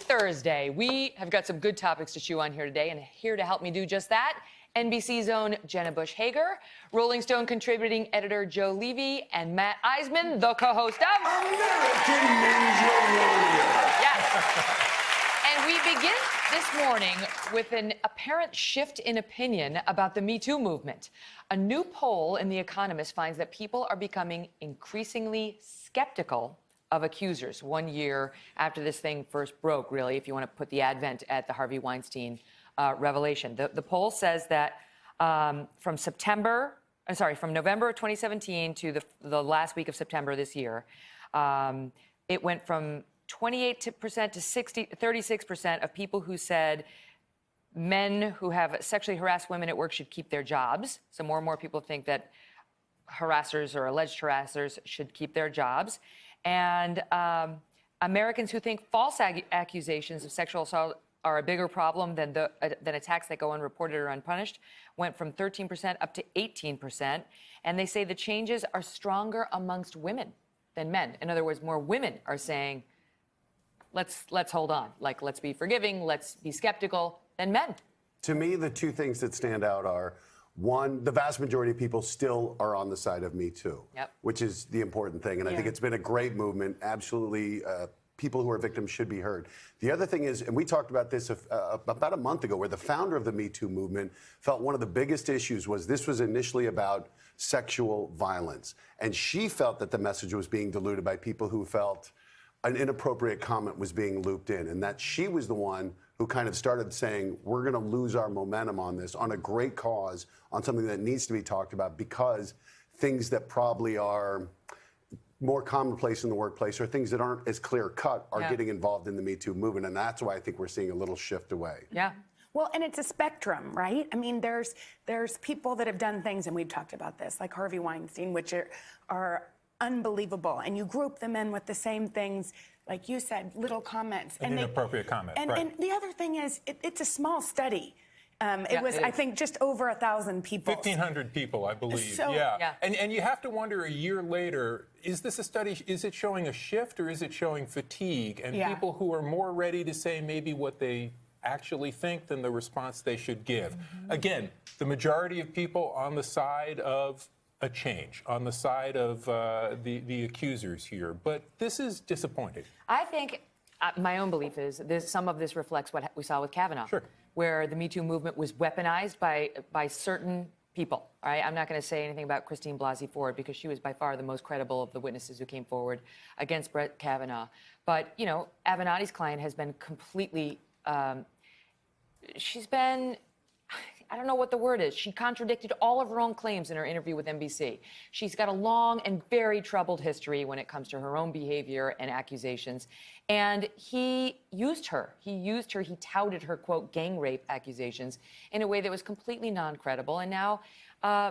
Thursday. We have got some good topics to chew on here today, and here to help me do just that, NBC's own Jenna Bush Hager, Rolling Stone contributing editor Joe Levy, and Matt Iseman, the co-host of American Ninja Warrior. Yes. And we begin this morning with an apparent shift in opinion about the MeToo movement. A new poll in The Economist finds that people are becoming increasingly skeptical of accusers 1 year after this thing first broke, really, if you want to put the advent at the Harvey Weinstein revelation. The poll says that from November of 2017 to the last week of September this year, it went from 28% to 36% of people who said men who have sexually harassed women at work should keep their jobs. So more and more people think that harassers or alleged harassers should keep their jobs. And Americans who think false accusations of sexual assault are a bigger problem than attacks that go unreported or unpunished went from 13% up to 18%. And they say the changes are stronger amongst women than men. In other words, more women are saying, let's hold on. Like, let's be forgiving, let's be skeptical, than men. To me, the two things that stand out are, one, the vast majority of people still are on the side of Me Too, which is the important thing. And I think it's been a great movement. Absolutely, people who are victims should be heard. The other thing is, and we talked about this about a month ago, where the founder of the Me Too movement felt one of the biggest issues was this was initially about sexual violence. And she felt that the message was being diluted by people who felt an inappropriate comment was being looped in, and that she was the one who kind of started saying, we're going to lose our momentum on this, on a great cause, on something that needs to be talked about, because things that probably are more commonplace in the workplace or things that aren't as clear-cut are getting involved in the Me Too movement, and that's why I think we're seeing a little shift away. Yeah. Well, and it's a spectrum, right? I mean, there's people that have done things, and we've talked about this, like Harvey Weinstein, which are unbelievable, and you group them in with the same things, like you said, little comments. An inappropriate comment, right. And the other thing is, it's a small study. It was, I think, just over 1,000 people. 1,500 people, I believe. So, And you have to wonder, a year later, is this a study, is it showing a shift or is it showing fatigue? And people who are more ready to say maybe what they actually think than the response they should give. Again, the majority of people on the side of a change, on the side of the accusers here. But this is disappointing. I think my own belief is some of this reflects what we saw with Kavanaugh, where the Me Too movement was weaponized by certain people. All right, I'm not going to say anything about Christine Blasey Ford because she was by far the most credible of the witnesses who came forward against Brett Kavanaugh. But, you know, Avenatti's client has been completely, she's been, I don't know what the word is. She contradicted all of her own claims in her interview with NBC. She's got a long and very troubled history when it comes to her own behavior and accusations. And he used her. He touted her, quote, gang rape accusations in a way that was completely non-credible. And now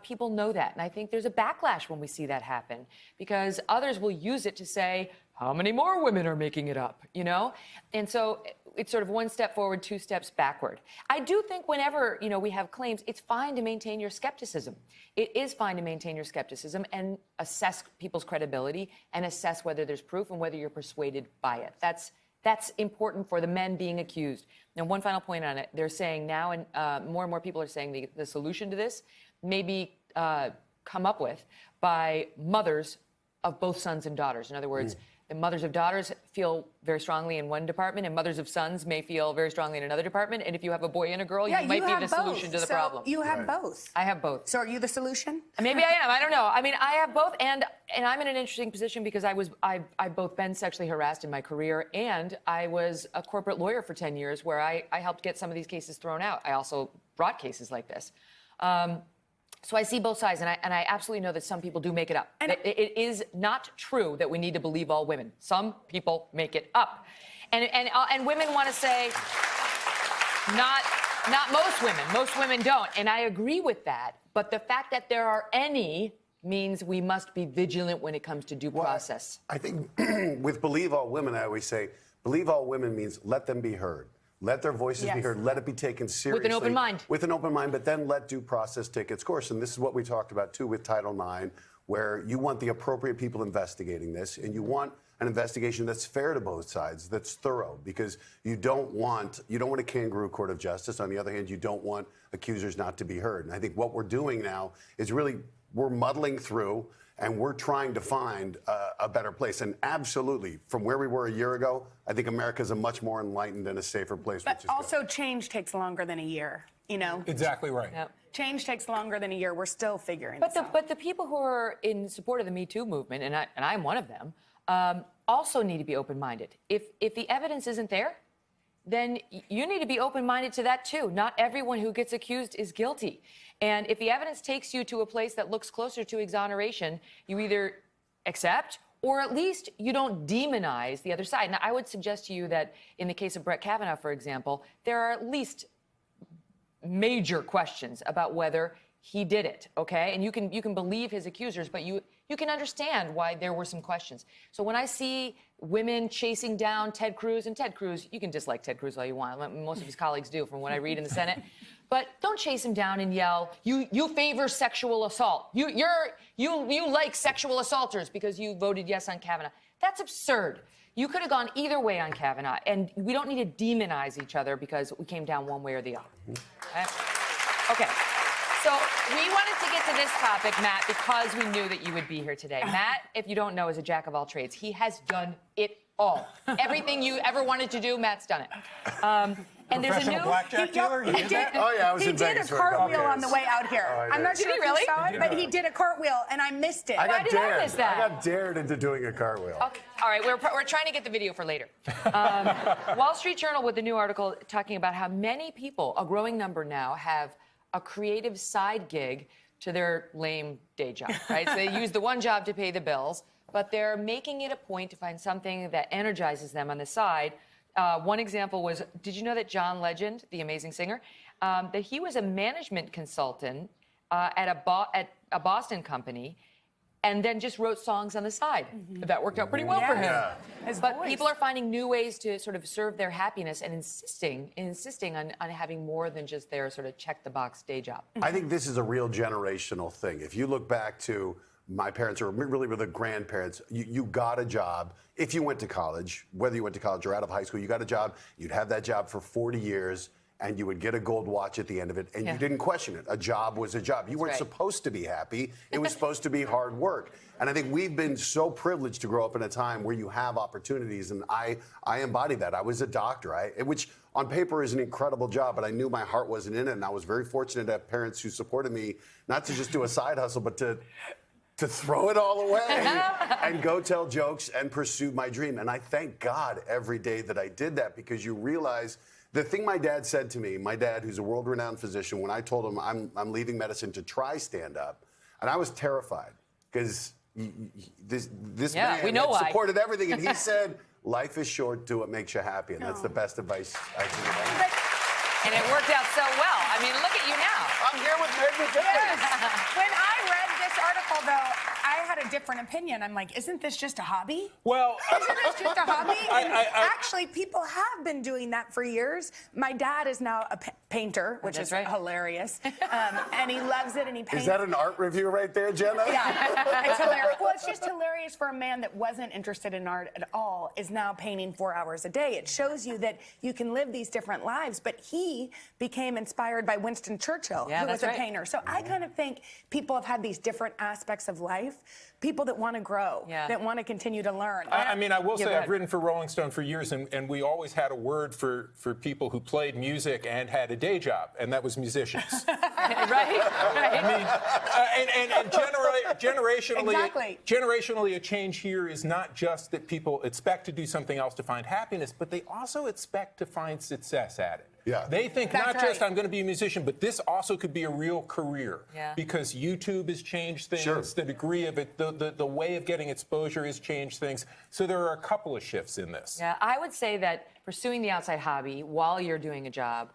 people know that. And I think there's a backlash when we see that happen, because others will use it to say, how many more women are making it up, you know? And so it's sort of one step forward, two steps backward. I do think whenever, you know, we have claims, it's fine to maintain your skepticism. It is fine to maintain your skepticism and assess people's credibility and assess whether there's proof and whether you're persuaded by it. That's important for the men being accused. Now, one final point on it. They're saying now, and more people are saying the solution to this may be come up with by mothers of both sons and daughters. In other words, the mothers of daughters feel very strongly in one department, and mothers of sons may feel very strongly in another department. And if you have a boy and a girl, you might be the solution to the problem. You have both. I have both. So are you the solution? Maybe I am. I don't know. I mean, I have both, and I'm in an interesting position because I've both been sexually harassed in my career, and I was a corporate lawyer for 10 years where I helped get some of these cases thrown out. I also brought cases like this. So I see both sides, and I absolutely know that some people do make it up. It is not true that we need to believe all women. Some people make it up. And women want to say, not most women. Most women don't. And I agree with that. But the fact that there are any means we must be vigilant when it comes to due process. I think with believe all women, I always say, believe all women means let them be heard. Let their voices be heard. Let it be taken seriously. With an open mind. With an open mind, but then let due process take its course. And this is what we talked about, too, with Title IX, where you want the appropriate people investigating this, and you want an investigation that's fair to both sides, that's thorough, because you don't want a kangaroo court of justice. On the other hand, you don't want accusers not to be heard. And I think what we're doing now is really we're muddling through and we're trying to find a better place. And absolutely, from where we were a year ago, I think America's a much more enlightened and a safer place. But also, change takes longer than a year. You know, exactly right. Yep. Change takes longer than a year. We're still figuring this out. But the people who are in support of the Me Too movement, and I'm one of them, also need to be open-minded. If the evidence isn't there, then you need to be open-minded to that too. Not everyone who gets accused is guilty. And if the evidence takes you to a place that looks closer to exoneration, you either accept or at least you don't demonize the other side. Now, I would suggest to you that in the case of Brett Kavanaugh, for example, there are at least major questions about whether he did it, okay? And you can believe his accusers, but you can understand why there were some questions. So when I see women chasing down Ted Cruz, and Ted Cruz, you can dislike Ted Cruz all you want. Most of his colleagues do from what I read in the Senate. But don't chase him down and yell, you favor sexual assault. You like sexual assaulters because you voted yes on Kavanaugh. That's absurd. You could have gone either way on Kavanaugh, and we don't need to demonize each other because we came down one way or the other. Okay. So we wanted to get to this topic, Matt, because we knew that you would be here today. Matt, if you don't know, is a jack of all trades. He has done it all. Everything you ever wanted to do, Matt's done it. And there's a new blackjack dealer. He did. Oh yeah, I was in Vegas. He did a cartwheel on the way out here. Oh, I'm not sure if really? you saw it, but he did a cartwheel, and I missed it. I got did I miss that? I got dared into doing a cartwheel. Okay. All right, we're trying to get the video for later. Wall Street Journal with a new article talking about how many people, a growing number now, have a creative side gig to their lame day job, right? So they use the one job to pay the bills, but they're making it a point to find something that energizes them on the side. One example was, did you know that John Legend, the amazing singer, that he was a management consultant at a Boston company and then just wrote songs on the side. That worked out pretty well for him. Yeah. But people are finding new ways to sort of serve their happiness and insisting on having more than just their sort of check-the-box day job. I think this is a real generational thing. If you look back to my parents, or really with the grandparents, you got a job. If you went to college, whether you went to college or out of high school, you got a job. You'd have that job for 40 years, and you would get a gold watch at the end of it, and you didn't question it. A job was a job. You weren't supposed to be happy. It was supposed to be hard work. And I think we've been so privileged to grow up in a time where you have opportunities, and I embody that. I was a doctor, which on paper is an incredible job, but I knew my heart wasn't in it, and I was very fortunate to have parents who supported me, not to just do a side hustle, but to throw it all away and go tell jokes and pursue my dream. And I thank God every day that I did that, because you realize the thing my dad said to me, my dad, who's a world-renowned physician, when I told him I'm leaving medicine to try stand-up, and I was terrified because this man had supported everything, and he said, life is short, do what makes you happy, and that's the best advice I can give. And it worked out so well. I mean, look at you now. I'm here with Megyn Kelly. When I read this article, though, I had a different opinion. I'm like, isn't this just a hobby? Well, isn't this just a hobby? And actually, people have been doing that for years. My dad is now a painter, which is hilarious. And he loves it, and he paints. Is that an art review right there, Jenna? Yeah, it's hilarious. Well, it's just hilarious for a man that wasn't interested in art at all is now painting 4 hours a day. It shows you that you can live these different lives. But he became inspired by Winston Churchill, who was a painter. So I kind of think people have had these different aspects of life. People that want to grow, that want to continue to learn. I mean, I will say I've written for Rolling Stone for years, and we always had a word for people who played music and had a day job, and that was musicians. Right? I mean, and generationally, a change here is not just that people expect to do something else to find happiness, but they also expect to find success at it. Yeah. They think not just I'm going to be a musician, but this also could be a real career. Yeah. Because YouTube has changed things. Sure. The degree of it, the way of getting exposure has changed things. So there are a couple of shifts in this. Yeah, I would say that pursuing the outside hobby while you're doing a job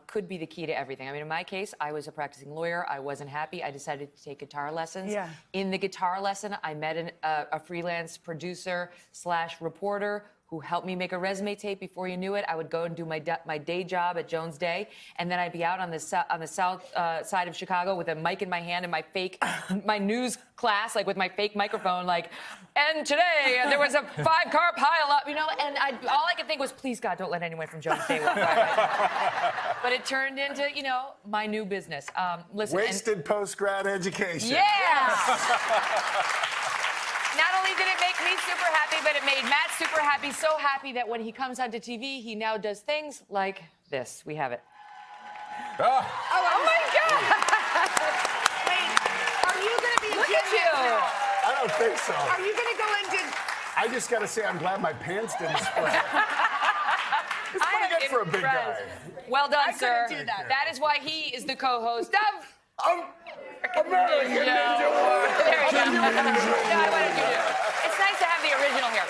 could be the key to everything. I mean, in my case, I was a practicing lawyer. I wasn't happy. I decided to take guitar lessons. Yeah. In the guitar lesson, I met a freelance producer / reporter who helped me make a resume tape. Before you knew it, I would go and do my day job at Jones Day, and then I'd be out on the south side of Chicago with a mic in my hand and my news class, like with my fake microphone, like, and today there was a 5-car pileup, you know, and all I could think was, please God, don't let anyone from Jones Day walk by. But it turned into, you know, my new business. Listen, Wasted post-grad education. Yeah. Not only did it make me super happy, but it made Matt super happy. So happy that when he comes onto TV, he now does things like this. We have it. Oh my God! Wait, are you going to be Look at you! I don't think so. Are you going to go into... I just got to say, I'm glad my pants didn't split. It's pretty good for a big guy. Well done, sir. couldn't do that. That is why he is the co-host of American Ninja Warrior. There you go. No, I wanted you to. It's nice to have the original here.